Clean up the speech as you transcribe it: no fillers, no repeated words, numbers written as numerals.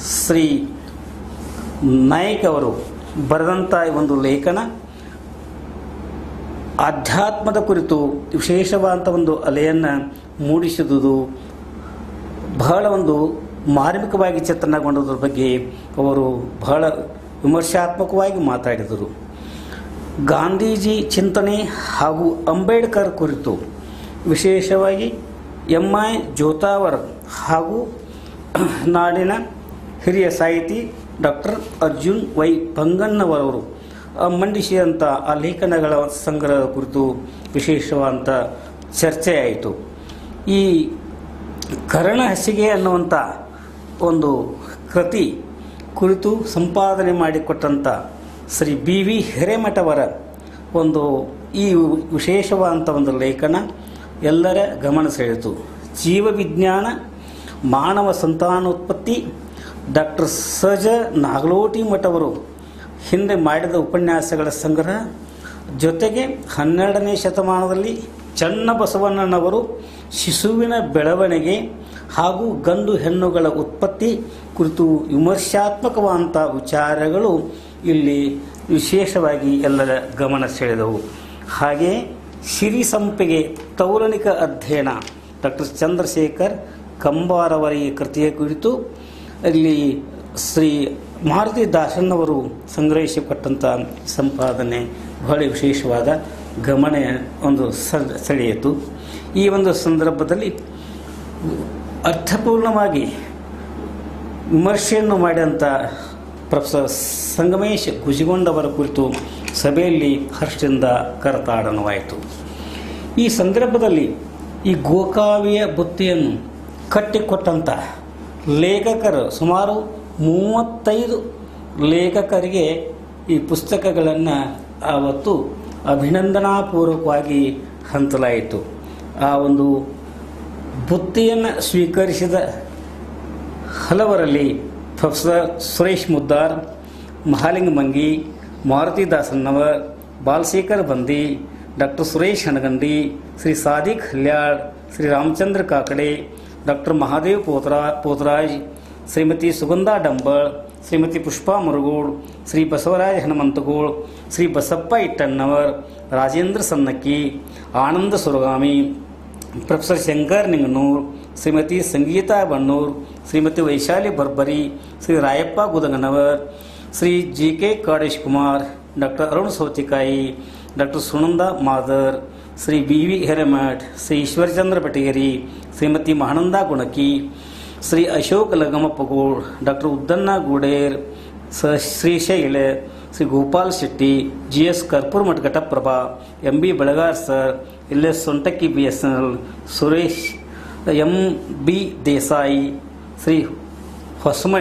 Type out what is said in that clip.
ಶ್ರೀ ನಾಯ್ಕ್ ಅವರು ಬರೆದಂಥ ಒಂದು ಲೇಖನ ಆಧ್ಯಾತ್ಮದ ಕುರಿತು ವಿಶೇಷವಾದಂಥ ಒಂದು ಅಲೆಯನ್ನು ಮೂಡಿಸಿದುದು, ಬಹಳ ಒಂದು ಮಾರ್ಮಿಕವಾಗಿ ಚಿತ್ರಣಗೊಂಡದ್ರ ಬಗ್ಗೆ ಅವರು ಬಹಳ ವಿಮರ್ಶಾತ್ಮಕವಾಗಿ ಮಾತಾಡಿದರು. ಗಾಂಧೀಜಿ ಚಿಂತನೆ ಹಾಗೂ ಅಂಬೇಡ್ಕರ್ ಕುರಿತು ವಿಶೇಷವಾಗಿ ಎಂ.ಐ. ಜೋತಾವರ್ ಹಾಗೂ ನಾಡಿನ ಹಿರಿಯ ಸಾಹಿತಿ ಡಾಕ್ಟರ್ ಅರ್ಜುನ್ ವೈ ಪಂಗನ್ನವರವರು ಮಂಡಿಸಿದಂಥ ಆ ಲೇಖನಗಳ ಸಂಗ್ರಹದ ಕುರಿತು ವಿಶೇಷವಾದಂಥ ಚರ್ಚೆಯಾಯಿತು. ಈ ಕರ್ಣ ಹಸಿಗೆ ಅನ್ನುವಂಥ ಒಂದು ಕೃತಿ ಕುರಿತು ಸಂಪಾದನೆ ಮಾಡಿಕೊಟ್ಟಂಥ ಶ್ರೀ ಬಿ.ವಿ. ಹಿರೇಮಠವರ ಒಂದು ಈ ವಿಶೇಷವಾದಂಥ ಒಂದು ಲೇಖನ ಎಲ್ಲರ ಗಮನ ಸೆಳೆಯಿತು. ಜೀವವಿಜ್ಞಾನ, ಮಾನವ ಸಂತಾನೋತ್ಪತ್ತಿ, ಡಾಕ್ಟರ್ ಸ.ಜ. ನಾಗಲೋಟಿ ಮಠವರು ಹಿಂದೆ ಮಾಡಿದ ಉಪನ್ಯಾಸಗಳ ಸಂಗ್ರಹ, ಜೊತೆಗೆ 12ನೇ ಶತಮಾನದಲ್ಲಿ ಚನ್ನಬಸವಣ್ಣನವರು ಶಿಶುವಿನ ಬೆಳವಣಿಗೆ ಹಾಗೂ ಗಂಡು ಹೆಣ್ಣುಗಳ ಉತ್ಪತ್ತಿ ಕುರಿತು ವಿಮರ್ಶಾತ್ಮಕವಾದಂಥ ವಿಚಾರಗಳು ಇಲ್ಲಿ ವಿಶೇಷವಾಗಿ ಎಲ್ಲರ ಗಮನ ಸೆಳೆದವು. ಹಾಗೆಯೇ ಸಿರಿಸಂಪಿಗೆ ತೌಲನಿಕ ಅಧ್ಯಯನ ಡಾಕ್ಟರ್ ಚಂದ್ರಶೇಖರ್ ಕಂಬಾರವರ ಈ ಕೃತಿಯ ಕುರಿತು ಇಲ್ಲಿ ಶ್ರೀ ಮಾರುತಿ ದಾಸನ್ನವರು ಸಂಗ್ರಹಿಸಿಕೊಟ್ಟಂಥ ಸಂಪಾದನೆ ಬಹಳ ವಿಶೇಷವಾದ ಗಮನ ಒಂದು ಸೆಳೆಯಿತು. ಈ ಒಂದು ಸಂದರ್ಭದಲ್ಲಿ ಅರ್ಥಪೂರ್ಣವಾಗಿ ವಿಮರ್ಶೆಯನ್ನು ಮಾಡಿದಂಥ ಪ್ರೊಫೆಸರ್ ಸಂಗಮೇಶ್ ಗುಜಿಗೊಂಡವರ ಕುರಿತು ಸಭೆಯಲ್ಲಿ ಹರ್ಷದಿಂದ ಕರತಾಡನವಾಯಿತು. ಈ ಸಂದರ್ಭದಲ್ಲಿ ಈ ಗೋಕಾವಿಯ ಬುತ್ತಿಯನ್ನು ಕಟ್ಟಿಕೊಟ್ಟಂಥ ಲೇಖಕರು ಸುಮಾರು 35 ಲೇಖಕರಿಗೆ ಈ ಪುಸ್ತಕಗಳನ್ನು ಆವತ್ತು ಅಭಿನಂದನಾಪೂರ್ವಕವಾಗಿ ಹಂಚಲಾಯಿತು. ಆ ಒಂದು ಬುತ್ತಿಯನ್ನು ಸ್ವೀಕರಿಸಿದ ಹಲವರಲ್ಲಿ professor Suresh Muddar, Mahalinga Mangi, Maruti Dasannavar, Balashekhar Bandi, doctor Suresh Hanagandi, Shri Sadiq Halyal, Shri Ramachandra Kakade, doctor Mahadev Potharaj, Shrimati Sugandha Dambal, Shrimati Pushpa Murugod, Shri Basavaraj Hanumantagol, Shri Basappa Ittannavar, Rajendra Sannakki, Ananda Suragami, professor Shankar Ninganur, Shrimati Sangeetha Bannur, Shrimati Vaishali Barbari, Shri Rayappa Gudaganavar, Shri GK. Kadesh Kumar, doctor Arun Sautikayi, doctor Sunanda Madar, Shri BV. Hiremath, Shri Ishwarchandra Betageri, Shrimati Mahananda Gunaki, Shri Ashok Lagamappagol, doctor Uddanna Gooder, Shrishaila, Shri Gopal Shetty, GS. Karpurmath Ghataprabha, MB. Belagar sir, LS. Sontakki BSNL, Suresh MB. Desai, Shri Hosamani